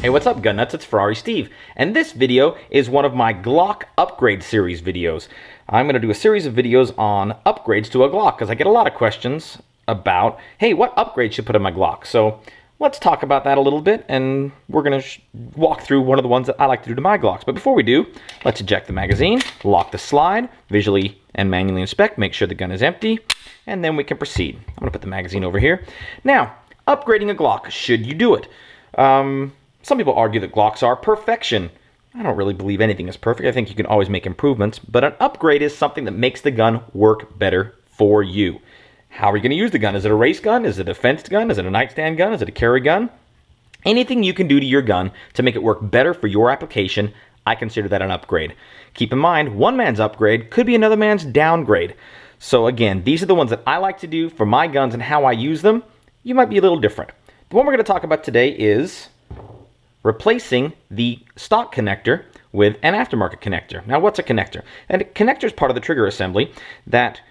Hey, what's up, gun nuts? It's Ferrari Steve, and this video is one of my Glock upgrade series videos. I'm going to do a series of videos on upgrades to a Glock because I get a lot of questions about, hey, what upgrade should I put in my Glock? So let's talk about that a little bit, and we're going to walk through one of the ones that I like to do to my Glocks. But before we do, let's eject the magazine, lock the slide, visually and manually inspect, make sure the gun is empty, and then we can proceed. I'm going to put the magazine over here. Now, upgrading a Glock, should you do it? Some people argue that Glocks are perfection. I don't really believe anything is perfect. I think you can always make improvements, but an upgrade is something that makes the gun work better for you. How are you going to use the gun? Is it a race gun? Is it a fenced gun? Is it a nightstand gun? Is it a carry gun? Anything you can do to your gun to make it work better for your application, I consider that an upgrade. Keep in mind, one man's upgrade could be another man's downgrade. So again, these are the ones that I like to do for my guns and how I use them. You might be a little different. The one we're going to talk about today is replacing the stock connector with an aftermarket connector. Now, what's a connector? And a connector is part of the trigger assembly that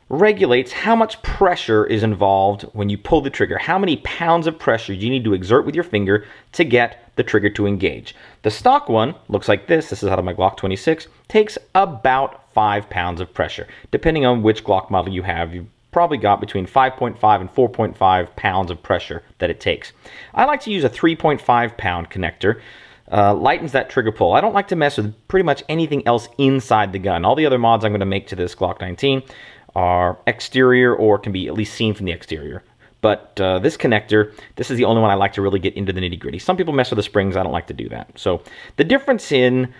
regulates how much pressure is involved when you pull the trigger. How many pounds of pressure you need to exert with your finger to get the trigger to engage. The stock one looks like this. This is out of my Glock 26. Takes about 5 pounds of pressure. Depending on which Glock model you have, you've probably got between 5.5 and 4.5 pounds of pressure that it takes. I like to use a 3.5 pound connector. Lightens that trigger pull. I don't like to mess with pretty much anything else inside the gun. All the other mods I'm going to make to this Glock 19 are exterior or can be at least seen from the exterior. But this connector, this is the only one I like to really get into the nitty-gritty. Some people mess with the springs. I don't like to do that. So the difference in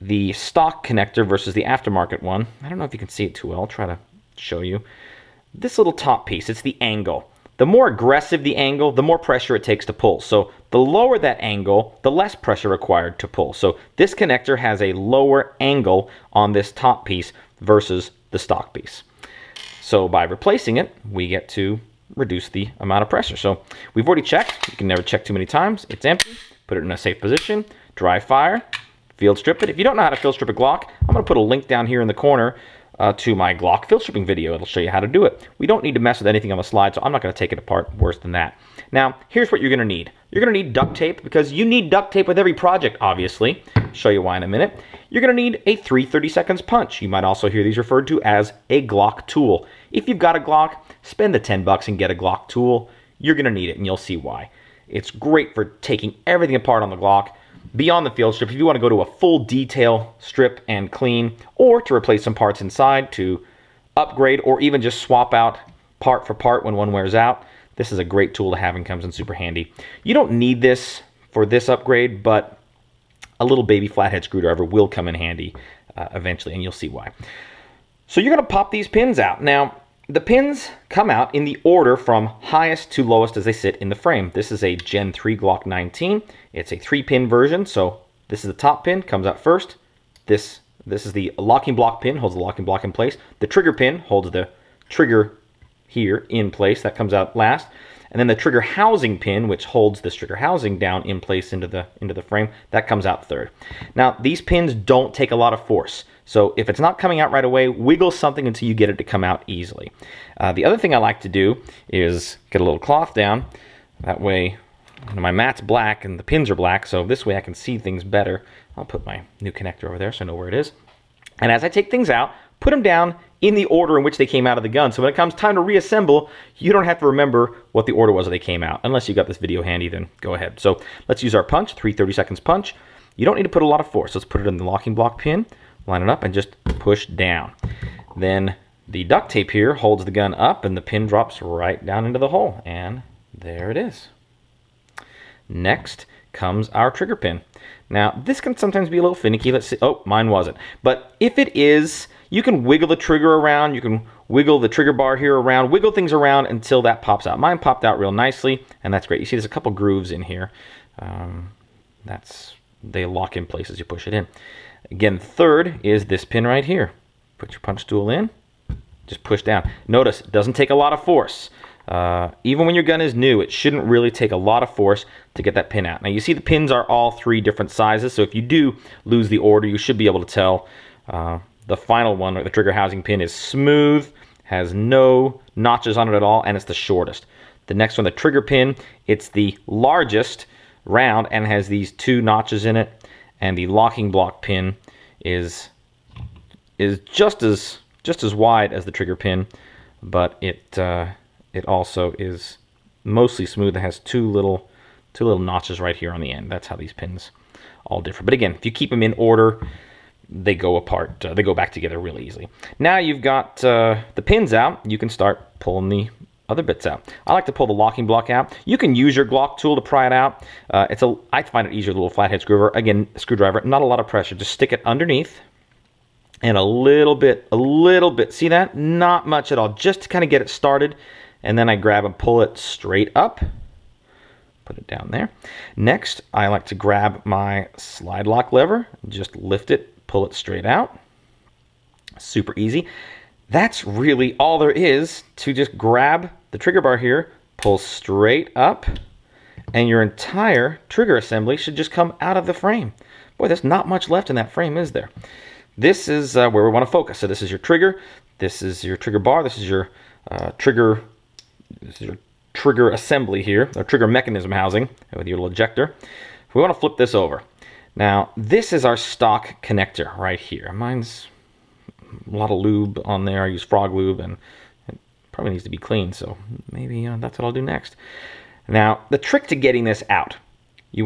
the stock connector versus the aftermarket one, I don't know if you can see it too well. I'll try to show you. This little top piece, it's the angle. The more aggressive the angle, the more pressure it takes to pull. So the lower that angle, the less pressure required to pull. So this connector has a lower angle on this top piece versus the stock piece. So by replacing it, we get to reduce the amount of pressure. So we've already checked. You can never check too many times. It's empty. Put it in a safe position. Dry fire. Field strip it. If you don't know how to field strip a Glock, I'm going to put a link down here in the corner to my Glock field stripping video. It'll show you how to do it. We don't need to mess with anything on the slide, so I'm not going to take it apart worse than that. Now, here's what you're going to need. You're going to need duct tape because you need duct tape with every project, obviously. Show you why in a minute. You're going to need a 3/30 seconds punch. You might also hear these referred to as a Glock tool. If you've got a Glock, spend the 10 bucks and get a Glock tool. You're going to need it, and you'll see why. It's great for taking everything apart on the Glock. Beyond the field strip, if you want to go to a full detail strip and clean, or to replace some parts inside to upgrade, or even just swap out part for part when one wears out, this is a great tool to have and comes in super handy. You don't need this for this upgrade, but a little baby flathead screwdriver will come in handy eventually, and you'll see why. So you're going to pop these pins out. Now, the pins come out in the order from highest to lowest as they sit in the frame. This is a Gen 3 Glock 19. It's a 3-pin version, so this is the top pin, comes out first. This is the locking block pin, holds the locking block in place. The trigger pin holds the trigger here in place, that comes out last. And then the trigger housing pin, which holds this trigger housing down in place into the frame, that comes out third. Now, these pins don't take a lot of force. So if it's not coming out right away, wiggle something until you get it to come out easily. The other thing I like to do is get a little cloth down. That way, my mat's black and the pins are black, so this way I can see things better. I'll put my new connector over there so I know where it is. And as I take things out, put them down in the order in which they came out of the gun. So when it comes time to reassemble, you don't have to remember what the order was that they came out. Unless you got this video handy, then go ahead. So let's use our punch, 3/30 seconds punch. You don't need to put a lot of force. Let's put it in the locking block pin, line it up, and just push down. Then the duct tape here holds the gun up, and the pin drops right down into the hole. And there it is. Next comes our trigger pin. Now, this can sometimes be a little finicky. Let's see. Oh, mine wasn't. But if it is, you can wiggle the trigger around. You can wiggle the trigger bar here around. Wiggle things around until that pops out. Mine popped out real nicely, and that's great. You see there's a couple grooves in here. They lock in place as you push it in. Again, third is this pin right here. Put your punch tool in. Just push down. Notice, it doesn't take a lot of force. Even when your gun is new, it shouldn't really take a lot of force to get that pin out. Now you see the pins are all 3 different sizes, so if you do lose the order, you should be able to tell. The final one, or the trigger housing pin, is smooth, has no notches on it at all, and it's the shortest. The next one, the trigger pin, it's the largest, round and has these 2 notches in it, and the locking block pin is just as wide as the trigger pin, but it also is mostly smooth. It has two little notches right here on the end. That's how these pins all differ. But again, if you keep them in order, they go apart. They go back together really easily. Now you've got the pins out, you can start pulling the other bits out. I like to pull the locking block out. You can use your Glock tool to pry it out. I find it easier with a little flathead screwdriver. Not a lot of pressure. Just stick it underneath. And a little bit. See that? Not much at all. Just to kind of get it started. And then I grab and pull it straight up. Put it down there. Next, I like to grab my slide lock lever. Just lift it, pull it straight out. Super easy. That's really all there is to just grab the trigger bar here, pull straight up, and your entire trigger assembly should just come out of the frame. Boy, there's not much left in that frame, is there? This is where we want to focus. So this is your trigger, this is your trigger bar, this is your trigger assembly here, or trigger mechanism housing with your little ejector. We want to flip this over. Now, this is our stock connector right here. Mine's a lot of lube on there. I use frog lube, and it probably needs to be cleaned, so maybe that's what I'll do next. Now, the trick to getting this out, I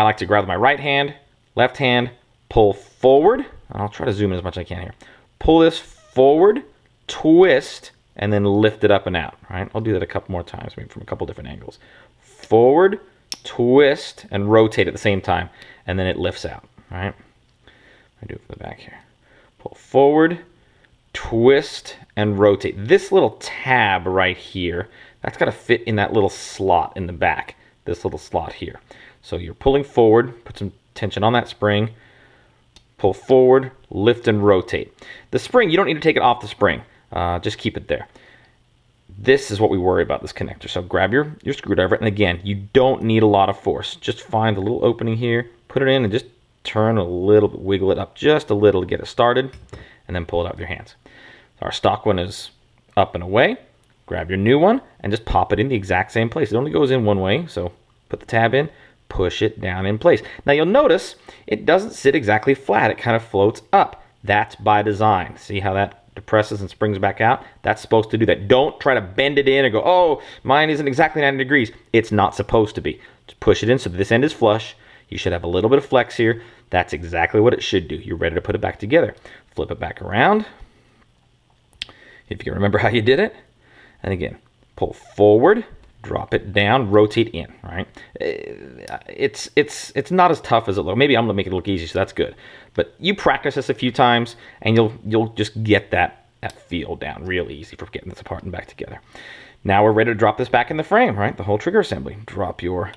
like to grab with my right hand, left hand, pull forward, and I'll try to zoom in as much as I can here. Pull this forward, twist, and then lift it up and out, right? I'll do that a couple more times, maybe from a couple different angles. Forward, twist, and rotate at the same time, and then it lifts out, right? I do it from the back here. Pull forward, twist, and rotate. This little tab right here, that's got to fit in that little slot in the back, this little slot here. So you're pulling forward, put some tension on that spring, pull forward, lift, and rotate. The spring, you don't need to take it off the spring. Just keep it there. This is what we worry about, this connector. So grab your screwdriver, and again, you don't need a lot of force. Just find the little opening here, put it in, and just turn a little bit, wiggle it up just a little to get it started, and then pull it out with your hands. So our stock one is up and away. Grab your new one, and just pop it in the exact same place. It only goes in one way, so put the tab in, push it down in place. Now you'll notice it doesn't sit exactly flat. It kind of floats up. That's by design. See how that depresses and springs back out? That's supposed to do that. Don't try to bend it in and go, oh, mine isn't exactly 90 degrees. It's not supposed to be. Just push it in so that this end is flush. You should have a little bit of flex here. That's exactly what it should do. You're ready to put it back together. Flip it back around. If you can remember how you did it. And again, pull forward, drop it down, rotate in, right? It's not as tough as it looks. Maybe I'm gonna make it look easy, so that's good. But you practice this a few times, and you'll just get that feel down real easy for getting this apart and back together. Now we're ready to drop this back in the frame, right? The whole trigger assembly. Drop your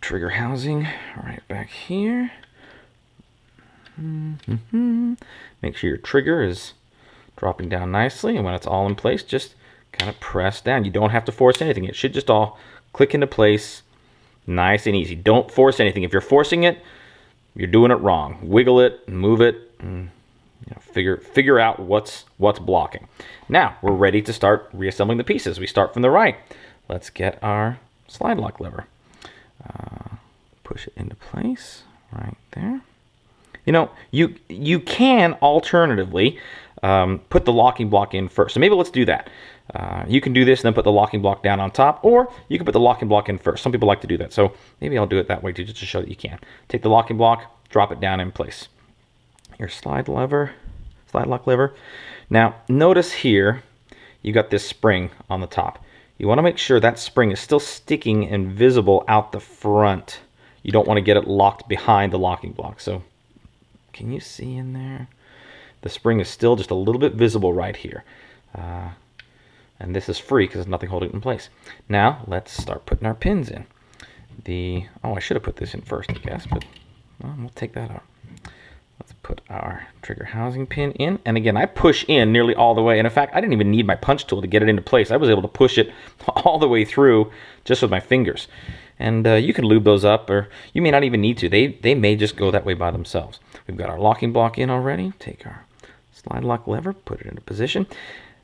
trigger housing right back here. Make sure your trigger is dropping down nicely, and when it's all in place, just kind of press down. You don't have to force anything. It should just all click into place nice and easy. Don't force anything. If you're forcing it, you're doing it wrong. Wiggle it, move it, and figure out what's blocking. Now we're ready to start reassembling the pieces. We start from the right. Let's get our slide lock lever. Push it into place right there. You know, you can alternatively put the locking block in first. So maybe let's do that. You can do this and then put the locking block down on top, or you can put the locking block in first. Some people like to do that, so maybe I'll do it that way too, just to show that you can. Take the locking block, drop it down in place. Your slide lock lever. Now, notice here, you got this spring on the top. You want to make sure that spring is still sticking and visible out the front. You don't want to get it locked behind the locking block. So, can you see in there? The spring is still just a little bit visible right here. And this is free because there's nothing holding it in place. Now, let's start putting our pins in. I should have put this in first, I guess, but we'll take that out. Let's put our trigger housing pin in. And again, I push in nearly all the way. And in fact, I didn't even need my punch tool to get it into place. I was able to push it all the way through just with my fingers. And you can lube those up, or you may not even need to. They may just go that way by themselves. We've got our locking block in already. Take our slide lock lever, put it into position.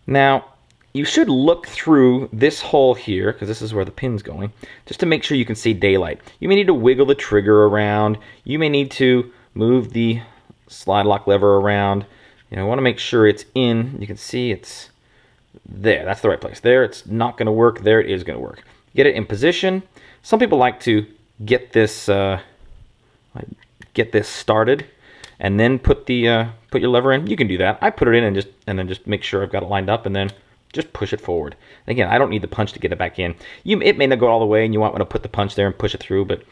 Now, you should look through this hole here, because this is where the pin's going, just to make sure you can see daylight. You may need to wiggle the trigger around. You may need to move the slide lock lever around. You know, I want to make sure it's in. You can see it's there. That's the right place. There, it's not going to work. There, it is going to work. Get it in position. Some people like to get this started and then put your lever in. You can do that. I put it in and then just make sure I've got it lined up and then just push it forward. Again, I don't need the punch to get it back in. It may not go all the way and you want to put the punch there and push it through, but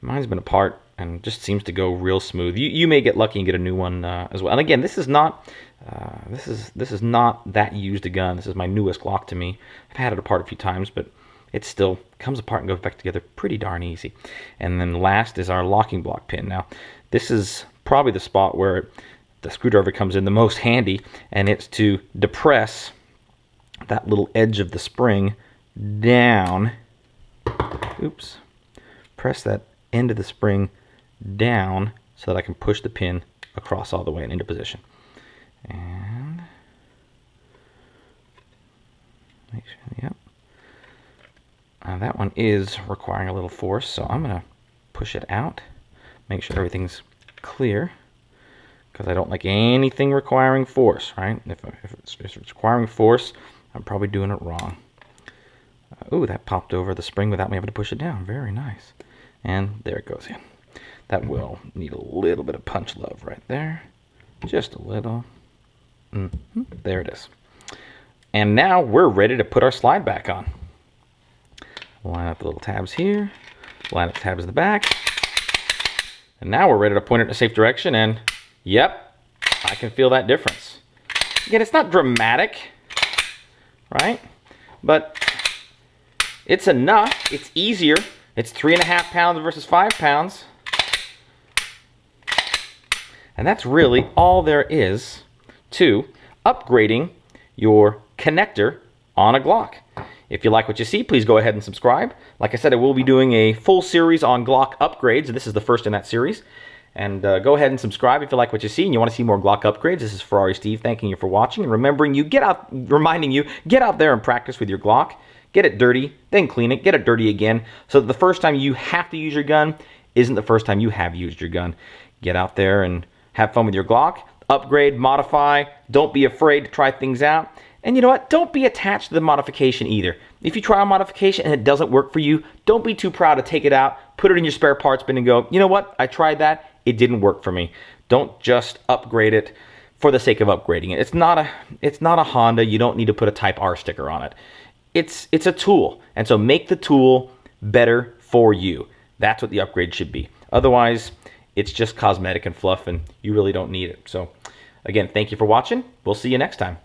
mine's been apart and just seems to go real smooth. You may get lucky and get a new one as well. And again, this is not that used a gun. This is my newest Glock to me. I've had it apart a few times, but it still comes apart and goes back together pretty darn easy. And then last is our locking block pin. Now, this is probably the spot where the screwdriver comes in the most handy, and it's to depress that little edge of the spring down. Oops. Press that end of the spring down so that I can push the pin across all the way and into position. And make sure, yep. That one is requiring a little force, so I'm going to push it out, make sure everything's clear, because I don't like anything requiring force, right? If it's requiring force, I'm probably doing it wrong. Ooh, that popped over the spring without me having to push it down. Very nice. And there it goes in. That will need a little bit of punch love right there. Just a little. There it is. And now we're ready to put our slide back on. Line up the little tabs here. Line up the tabs in the back. And now we're ready to point it in a safe direction, and yep, I can feel that difference. Again, it's not dramatic, right? But it's enough. It's easier. It's 3.5 pounds versus 5 pounds. And that's really all there is to upgrading your connector on a Glock. If you like what you see, please go ahead and subscribe. Like I said, I will be doing a full series on Glock upgrades. This is the first in that series. And go ahead and subscribe if you like what you see and you want to see more Glock upgrades. This is Ferrari Steve thanking you for watching and reminding you, get out there and practice with your Glock. Get it dirty, then clean it, get it dirty again, so that the first time you have to use your gun isn't the first time you have used your gun. Get out there and have fun with your Glock. Upgrade, modify, don't be afraid to try things out. And you know what? Don't be attached to the modification either. If you try a modification and it doesn't work for you, don't be too proud to take it out, put it in your spare parts bin and go, you know what? I tried that. It didn't work for me. Don't just upgrade it for the sake of upgrading it. It's not a Honda. You don't need to put a Type R sticker on it. It's a tool. And so make the tool better for you. That's what the upgrade should be. Otherwise, it's just cosmetic and fluff and you really don't need it. So again, thank you for watching. We'll see you next time.